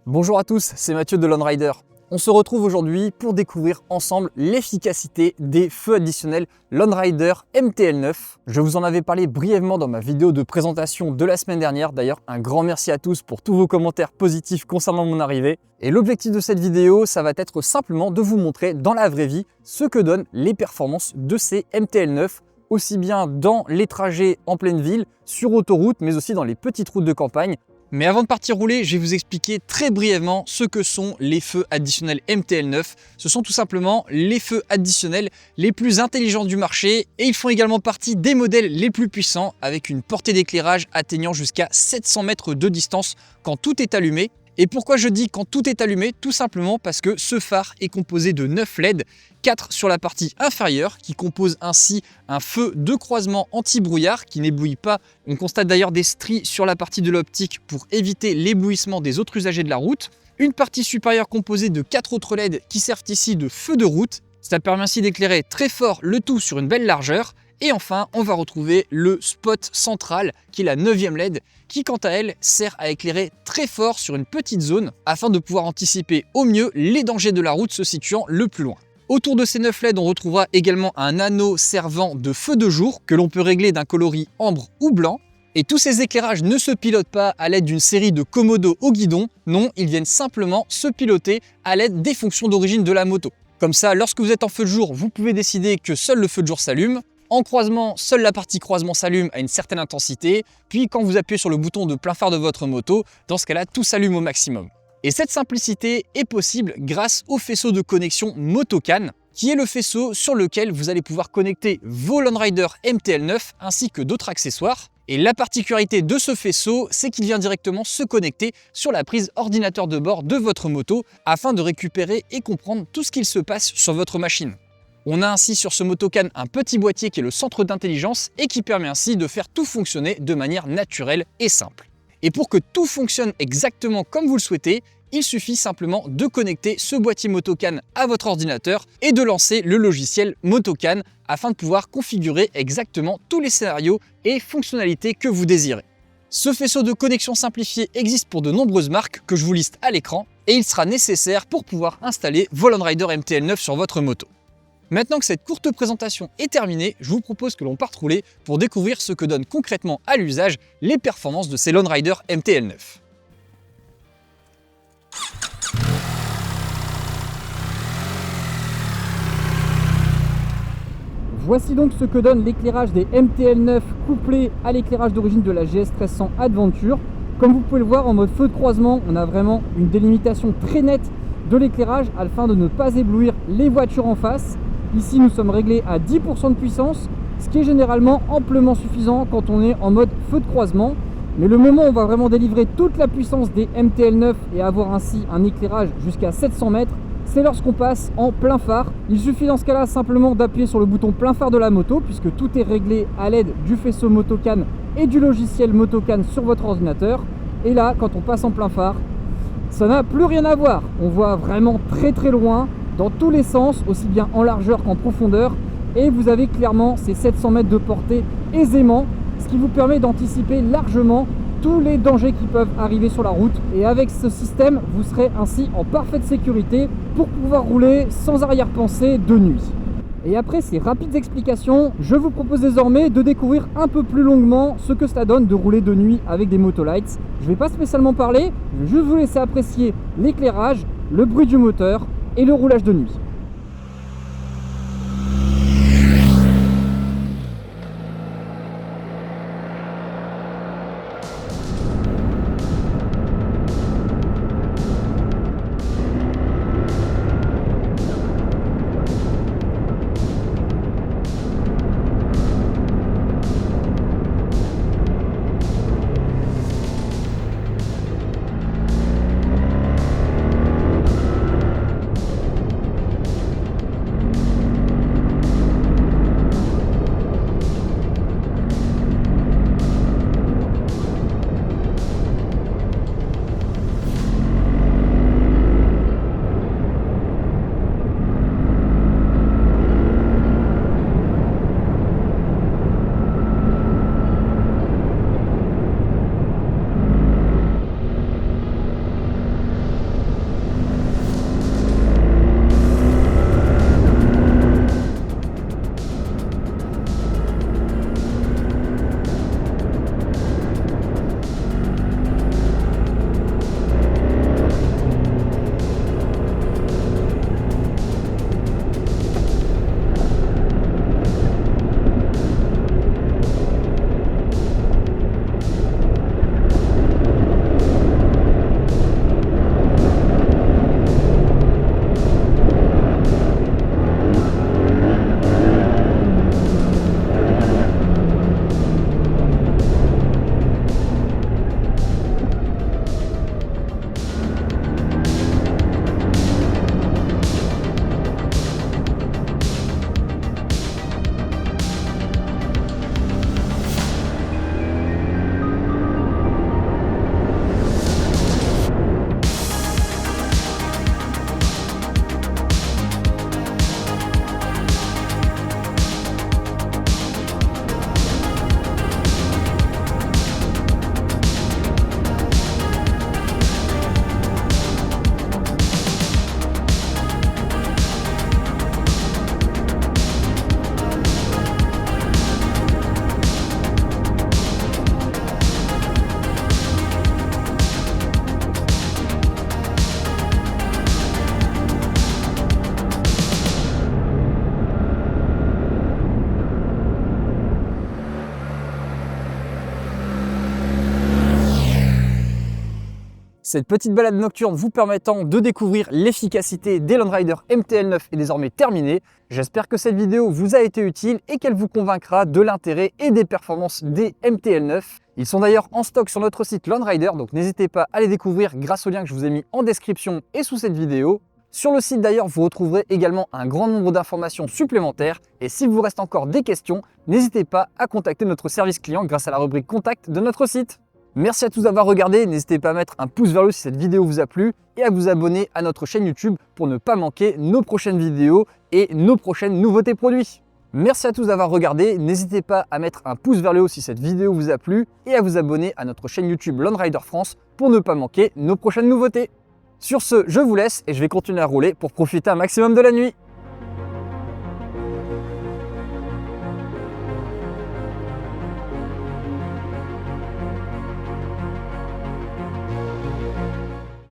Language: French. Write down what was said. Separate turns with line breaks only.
Bonjour à tous, c'est Mathieu de Lone Rider. On se retrouve aujourd'hui pour découvrir ensemble l'efficacité des feux additionnels Lone Rider MTL9. Je vous en avais parlé brièvement dans ma vidéo de présentation de la semaine dernière. D'ailleurs, un grand merci à tous pour tous vos commentaires positifs concernant mon arrivée. Et l'objectif de cette vidéo, ça va être simplement de vous montrer dans la vraie vie ce que donnent les performances de ces MTL9, aussi bien dans les trajets en pleine ville, sur autoroute, mais aussi dans les petites routes de campagne. Mais avant de partir rouler, je vais vous expliquer très brièvement ce que sont les feux additionnels MTL9. Ce sont tout simplement les feux additionnels les plus intelligents du marché et ils font également partie des modèles les plus puissants avec une portée d'éclairage atteignant jusqu'à 700 mètres de distance quand tout est allumé. Et pourquoi je dis quand tout est allumé? Tout simplement parce que ce phare est composé de 9 LED, 4 sur la partie inférieure qui composent ainsi un feu de croisement anti-brouillard qui n'éblouit pas. On constate d'ailleurs des stries sur la partie de l'optique pour éviter l'éblouissement des autres usagers de la route. Une partie supérieure composée de 4 autres LED qui servent ici de feu de route. Ça permet ainsi d'éclairer très fort le tout sur une belle largeur. Et enfin, on va retrouver le spot central qui est la 9e LED qui quant à elle sert à éclairer très fort sur une petite zone afin de pouvoir anticiper au mieux les dangers de la route se situant le plus loin. Autour de ces 9 LED, on retrouvera également un anneau servant de feu de jour que l'on peut régler d'un coloris ambre ou blanc. Et tous ces éclairages ne se pilotent pas à l'aide d'une série de commodos au guidon, non, ils viennent simplement se piloter à l'aide des fonctions d'origine de la moto. Comme ça, lorsque vous êtes en feu de jour, vous pouvez décider que seul le feu de jour s'allume. En croisement, seule la partie croisement s'allume à une certaine intensité, puis quand vous appuyez sur le bouton de plein phare de votre moto, dans ce cas-là, tout s'allume au maximum. Et cette simplicité est possible grâce au faisceau de connexion Motocan, qui est le faisceau sur lequel vous allez pouvoir connecter vos Lone Rider MTL9 ainsi que d'autres accessoires. Et la particularité de ce faisceau, c'est qu'il vient directement se connecter sur la prise ordinateur de bord de votre moto afin de récupérer et comprendre tout ce qu'il se passe sur votre machine. On a ainsi sur ce Motocan un petit boîtier qui est le centre d'intelligence et qui permet ainsi de faire tout fonctionner de manière naturelle et simple. Et pour que tout fonctionne exactement comme vous le souhaitez, il suffit simplement de connecter ce boîtier Motocan à votre ordinateur et de lancer le logiciel Motocan afin de pouvoir configurer exactement tous les scénarios et fonctionnalités que vous désirez. Ce faisceau de connexion simplifié existe pour de nombreuses marques que je vous liste à l'écran et il sera nécessaire pour pouvoir installer vos Lone Rider MTL9 sur votre moto. Maintenant que cette courte présentation est terminée, je vous propose que l'on parte rouler pour découvrir ce que donnent concrètement à l'usage les performances de ces Lone Rider MTL9. Voici donc ce que donne l'éclairage des MTL9 couplé à l'éclairage d'origine de la GS 1300 Adventure. Comme vous pouvez le voir en mode feu de croisement, on a vraiment une délimitation très nette de l'éclairage afin de ne pas éblouir les voitures en face. Ici, nous sommes réglés à 10% de puissance, ce qui est généralement amplement suffisant quand on est en mode feu de croisement. Mais le moment où on va vraiment délivrer toute la puissance des MTL9 et avoir ainsi un éclairage jusqu'à 700 mètres, c'est lorsqu'on passe en plein phare. Il suffit dans ce cas-là simplement d'appuyer sur le bouton plein phare de la moto puisque tout est réglé à l'aide du faisceau Motocan et du logiciel Motocan sur votre ordinateur. Et là, quand on passe en plein phare, ça n'a plus rien à voir. On voit vraiment très très loin, dans tous les sens, aussi bien en largeur qu'en profondeur. Et vous avez clairement ces 700 mètres de portée aisément, ce qui vous permet d'anticiper largement tous les dangers qui peuvent arriver sur la route. Et avec ce système, vous serez ainsi en parfaite sécurité pour pouvoir rouler sans arrière-pensée de nuit. Et après ces rapides explications, je vous propose désormais de découvrir un peu plus longuement ce que cela donne de rouler de nuit avec des Motolights. Je ne vais pas spécialement parler, je vais juste vous laisser apprécier l'éclairage, le bruit du moteur et le roulage de nuit. Cette petite balade nocturne vous permettant de découvrir l'efficacité des Landrider MTL9 est désormais terminée. J'espère que cette vidéo vous a été utile et qu'elle vous convaincra de l'intérêt et des performances des MTL9. Ils sont d'ailleurs en stock sur notre site Landrider, donc n'hésitez pas à les découvrir grâce au lien que je vous ai mis en description et sous cette vidéo. Sur le site d'ailleurs, vous retrouverez également un grand nombre d'informations supplémentaires et s'il vous reste encore des questions, n'hésitez pas à contacter notre service client grâce à la rubrique Contact de notre site. Merci à tous d'avoir regardé, n'hésitez pas à mettre un pouce vers le haut si cette vidéo vous a plu et à vous abonner à notre chaîne YouTube pour ne pas manquer nos prochaines vidéos et nos prochaines nouveautés produits. Merci à tous d'avoir regardé, n'hésitez pas à mettre un pouce vers le haut si cette vidéo vous a plu et à vous abonner à notre chaîne YouTube Landrider France pour ne pas manquer nos prochaines nouveautés. Sur ce, je vous laisse et je vais continuer à rouler pour profiter un maximum de la nuit.